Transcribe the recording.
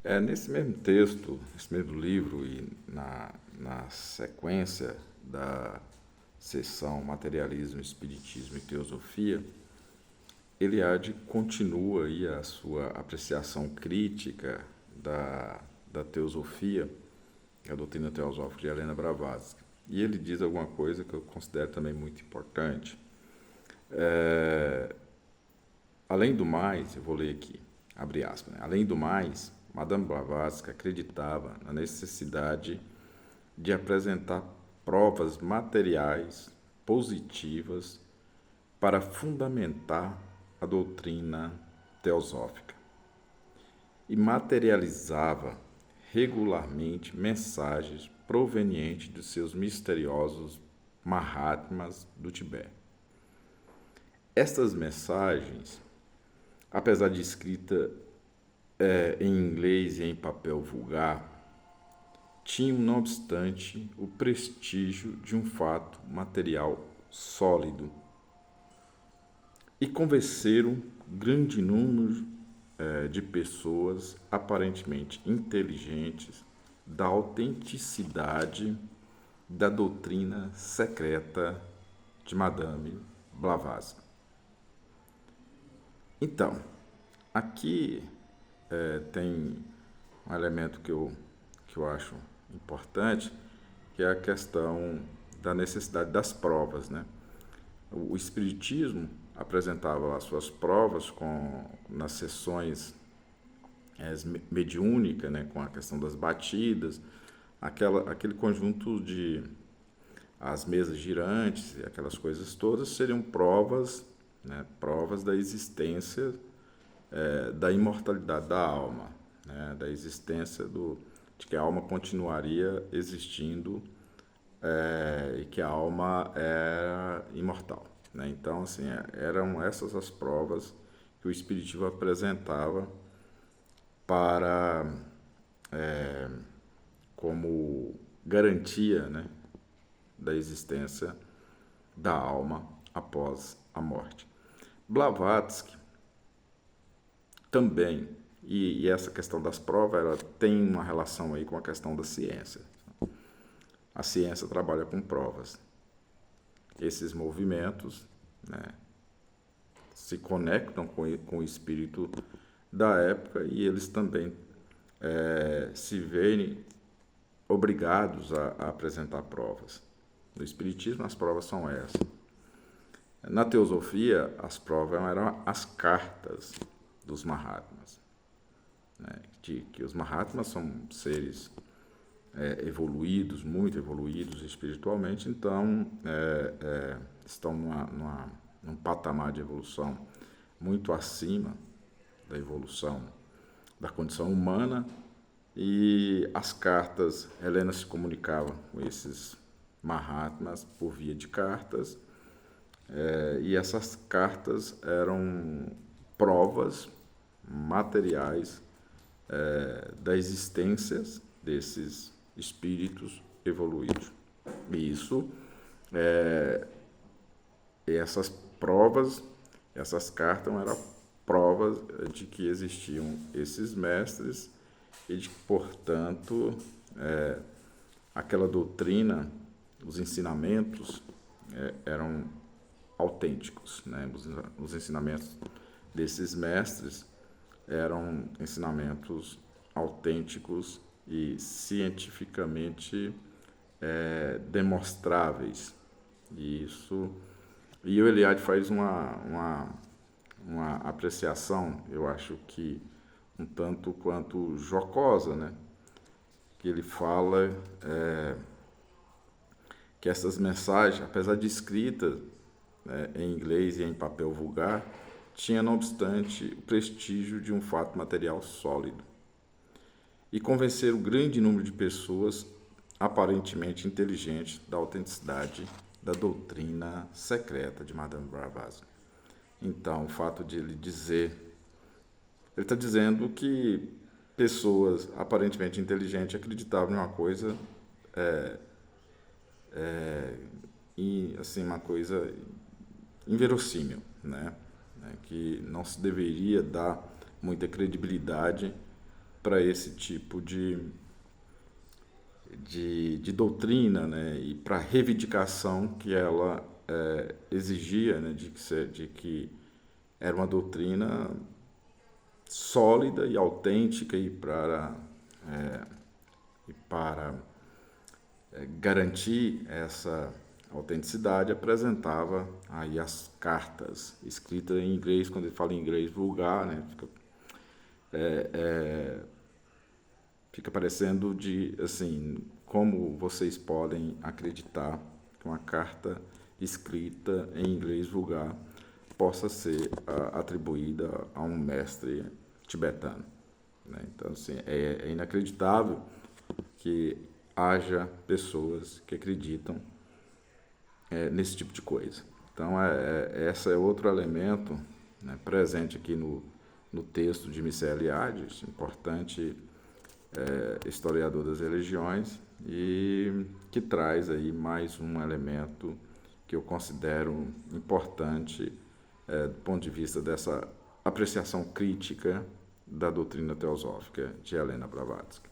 Nesse mesmo texto, nesse mesmo livro e na sequência da seção Materialismo, Espiritismo e Teosofia, Eliade continua aí a sua apreciação crítica da teosofia, a doutrina teosófica de Helena Blavatsky. E ele diz alguma coisa que eu considero também muito importante. Além do mais, eu vou ler aqui, abre aspas, né? Além do mais, Madame Blavatsky acreditava na necessidade de apresentar provas materiais positivas para fundamentar a doutrina teosófica e materializava regularmente mensagens provenientes dos seus misteriosos Mahatmas do Tibete. Estas mensagens, apesar de escrita em inglês e em papel vulgar, tinham, não obstante, o prestígio de um fato material sólido e convenceram grande número de pessoas aparentemente inteligentes da autenticidade da doutrina secreta de Madame Blavatsky. Então, aqui tem um elemento que eu acho importante, que é a questão da necessidade das provas, né? O Espiritismo apresentava as suas provas nas sessões mediúnicas, né, com a questão das batidas, aquele conjunto de as mesas girantes, aquelas coisas todas seriam provas, né, provas da existência da imortalidade da alma, né, da existência de que a alma continuaria existindo e que a alma era imortal. Né? Então, assim, eram essas as provas que o Espiritismo apresentava para como garantia, né, da existência da alma após a morte. Blavatsky também, e essa questão das provas, ela tem uma relação aí com a questão da ciência. A ciência trabalha com provas. Esses movimentos, né, se conectam com o espírito da época e eles também se veem obrigados a apresentar provas. No Espiritismo, as provas são essas. Na Teosofia, as provas eram as cartas dos Mahatmas. Né? Que os Mahatmas são seres evoluídos, muito evoluídos espiritualmente, então estão num patamar de evolução muito acima da evolução da condição humana, e as cartas, Helena se comunicava com esses Mahatmas por via de cartas, e essas cartas eram provas materiais da existência desses espíritos evoluídos. E isso, essas provas, essas cartas eram provas de que existiam esses mestres e de que, portanto, aquela doutrina, os ensinamentos eram autênticos, né? Os ensinamentos desses mestres eram ensinamentos autênticos e cientificamente demonstráveis. E o Eliade faz uma apreciação, eu acho que um tanto quanto jocosa, né? Que ele fala que essas mensagens, apesar de escritas em inglês e em papel vulgar, tinha, não obstante, o prestígio de um fato material sólido e convencer o grande número de pessoas aparentemente inteligentes da autenticidade da doutrina secreta de Madame Blavatsky. Então, o fato de ele está dizendo que pessoas aparentemente inteligentes acreditavam em uma coisa e assim, uma coisa inverossímil, né? Que não se deveria dar muita credibilidade para esse tipo de doutrina, né, e para a reivindicação que ela exigia, né, de que era uma doutrina sólida e autêntica para garantir essa autenticidade, apresentava aí as cartas escritas em inglês. Quando ele fala em inglês vulgar, né, fica parecendo assim, como vocês podem acreditar que uma carta escrita em inglês vulgar possa ser atribuída a um mestre tibetano, né? Então, assim, é inacreditável que haja pessoas que acreditam nesse tipo de coisa. Então, esse é outro elemento, né, presente aqui no texto de Mircea Eliade, importante historiador das religiões, e que traz aí mais um elemento que eu considero importante do ponto de vista dessa apreciação crítica da doutrina teosófica de Helena Blavatsky.